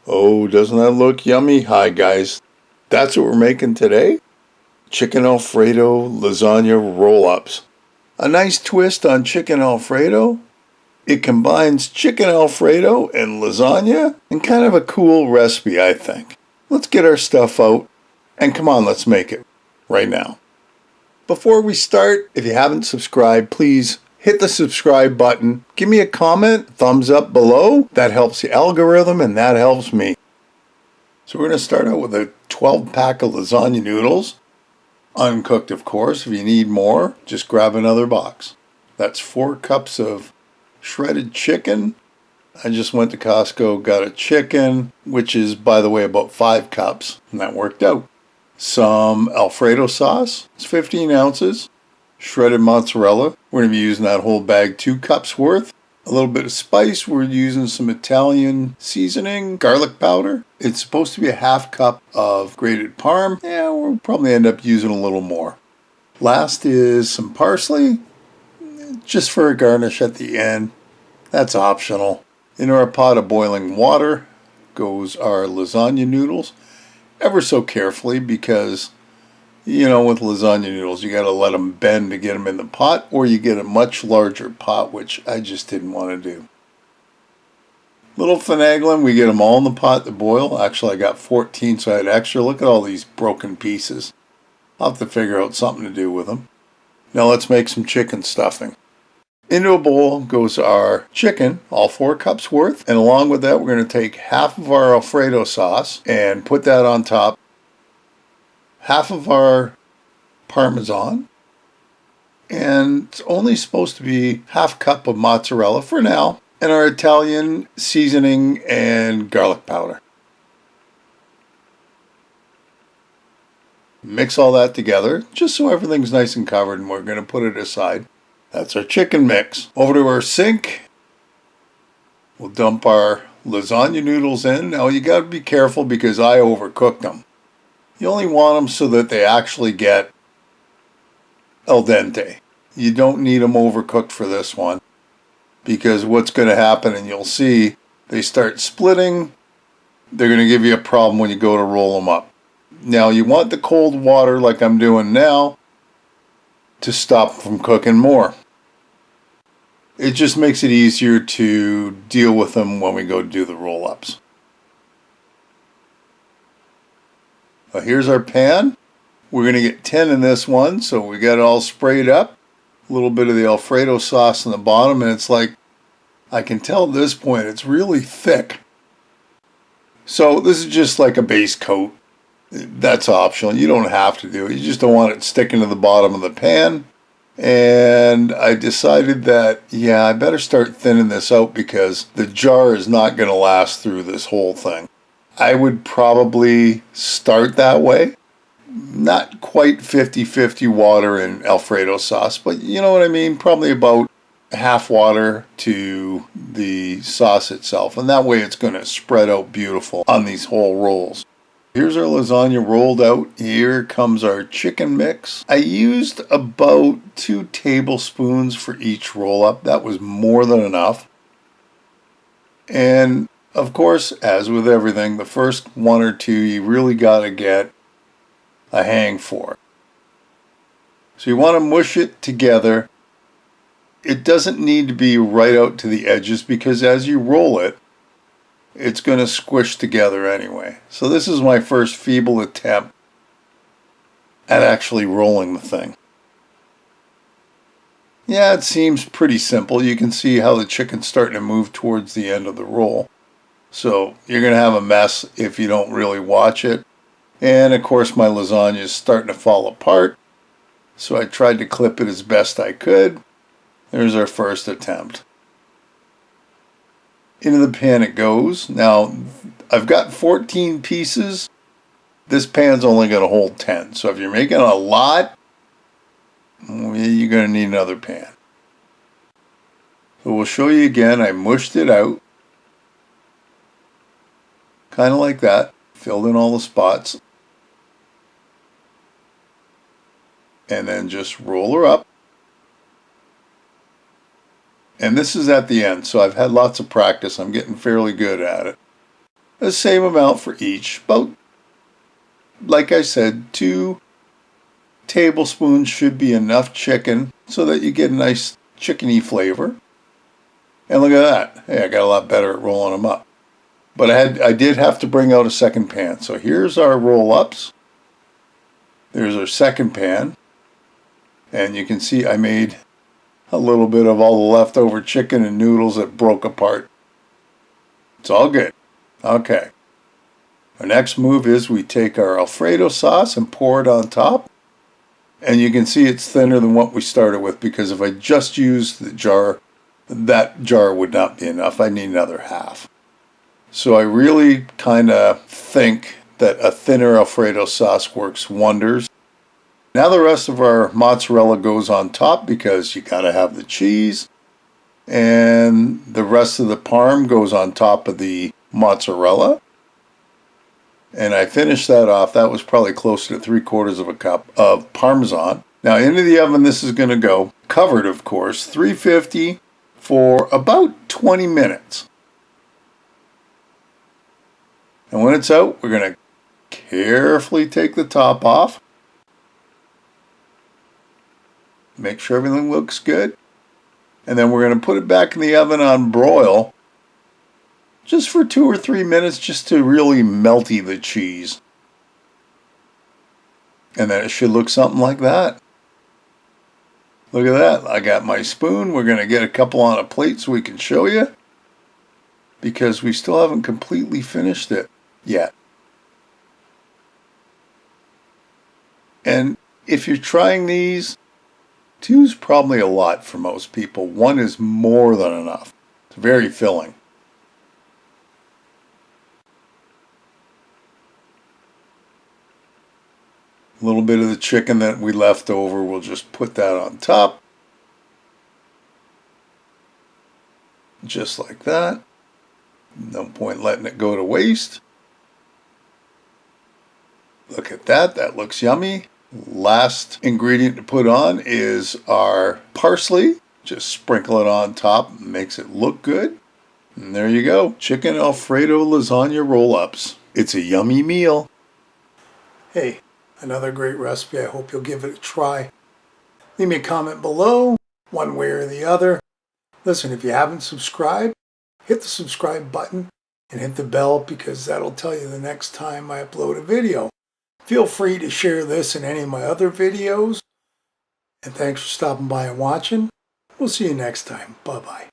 Oh, doesn't that look yummy? Hi, guys. That's what we're making today? Chicken Alfredo lasagna roll-ups. A nice twist on chicken Alfredo. It combines chicken Alfredo and lasagna in kind of a cool recipe, I think. Let's get our stuff out and come on, let's make it right now. Before we start, if you haven't subscribed, please hit the subscribe button. Give me a comment, thumbs up below. That helps the algorithm and that helps me. So we're going to start out with a 12 pack of lasagna noodles. Uncooked, of course. If you need more, just grab another box. That's 4 cups of shredded chicken. I just went to Costco, got a chicken, which is, by the way, about 5 cups, and that worked out. Some Alfredo sauce, it's 15 ounces. Shredded mozzarella, we're going to be using that whole bag, 2 cups worth. A little bit of spice, we're using some Italian seasoning, garlic powder. It's supposed to be a half cup of grated parm. Yeah, we'll probably end up using a little more. Last is some parsley, just for a garnish at the end. That's optional. Into our pot of boiling water goes our lasagna noodles, ever so carefully because, you know, with lasagna noodles, you got to let them bend to get them in the pot, or you get a much larger pot, which I just didn't want to do. Little finagling, we get them all in the pot to boil. Actually, I got 14, so I had extra. Look at all these broken pieces. I'll have to figure out something to do with them. Now let's make some chicken stuffing. Into a bowl goes our chicken, all 4 cups worth, and along with that, we're going to take half of our Alfredo sauce and put that on top. Half of our Parmesan, and it's only supposed to be half cup of mozzarella for now, and our Italian seasoning and garlic powder. Mix all that together just so everything's nice and covered, and we're going to put it aside. That's our chicken mix. Over to our sink. We'll dump our lasagna noodles in. Now you got to be careful because I overcooked them. You only want them so that they actually get al dente. You don't need them overcooked for this one, because what's going to happen, and you'll see, they start splitting. They're going to give you a problem when you go to roll them up. Now you want the cold water, like I'm doing now, to stop from cooking more. It just makes it easier to deal with them when we go do the roll-ups. Here's our pan. We're going to get 10 in this one, so we got it all sprayed up. A little bit of the Alfredo sauce on the bottom, and it's like, I can tell at this point, it's really thick. So this is just like a base coat. That's optional. You don't have to do it. You just don't want it sticking to the bottom of the pan. And I decided that, yeah, I better start thinning this out because the jar is not going to last through this whole thing. I would probably start that way. Not quite 50-50 water and Alfredo sauce, but you know what I mean? Probably about half water to the sauce itself. And that way it's going to spread out beautiful on these whole rolls. Here's our lasagna rolled out. Here comes our chicken mix. I used about 2 tablespoons for each roll up. That was more than enough. And of course, as with everything, the first 1 or 2 you really got to get a hang for. So you want to mush it together. It doesn't need to be right out to the edges because as you roll it, it's going to squish together anyway. So this is my first feeble attempt at actually rolling the thing. Yeah, it seems pretty simple. You can see how the chicken's starting to move towards the end of the roll. So you're going to have a mess if you don't really watch it. And of course my lasagna is starting to fall apart. So I tried to clip it as best I could. There's our first attempt. Into the pan it goes. Now, I've got 14 pieces. This pan's only going to hold 10. So if you're making a lot, you're going to need another pan. So we'll show you again. I mushed it out. Kind of like that. Filled in all the spots. And then just roll her up. And this is at the end, so I've had lots of practice. I'm getting fairly good at it. the same amount for each. About, like I said, 2 tablespoons should be enough chicken so that you get a nice chickeny flavor. And look at that. Hey, I got a lot better at rolling them up. But I did have to bring out a second pan. So here's our roll-ups. There's our second pan. And you can see I made a little bit of all the leftover chicken and noodles that broke apart. It's all good. Okay. Our next move is we take our Alfredo sauce and pour it on top. And you can see it's thinner than what we started with, because if I just used the jar, that jar would not be enough. I need another half. So I really kind of think that a thinner Alfredo sauce works wonders. Now the rest of our mozzarella goes on top because you got to have the cheese. And the rest of the parm goes on top of the mozzarella. And I finished that off. That was probably closer to 3/4 of a cup of Parmesan. Now into the oven this is going to go, covered of course, 350 for about 20 minutes. And when it's out, we're going to carefully take the top off. Make sure everything looks good. And then we're going to put it back in the oven on broil just for 2 or 3 minutes, just to really melty the cheese. And then it should look something like that. Look at that. I got my spoon. We're going to get a couple on a plate so we can show you, because we still haven't completely finished it yet. And if you're trying these, 2 is probably a lot for most people. 1 is more than enough. It's very filling. A little bit of the chicken that we left over, we'll just put that on top. Just like that. No point letting it go to waste. Look at that. That looks yummy. Last ingredient to put on is our parsley. Just sprinkle it on top. Makes it look good. And there you go. Chicken Alfredo lasagna roll-ups. It's a yummy meal. Hey, another great recipe. I hope you'll give it a try. Leave me a comment below, one way or the other. Listen, if you haven't subscribed, hit the subscribe button and hit the bell, because that'll tell you the next time I upload a video. Feel free to share this and any of my other videos. And thanks for stopping by and watching. We'll see you next time. Bye-bye.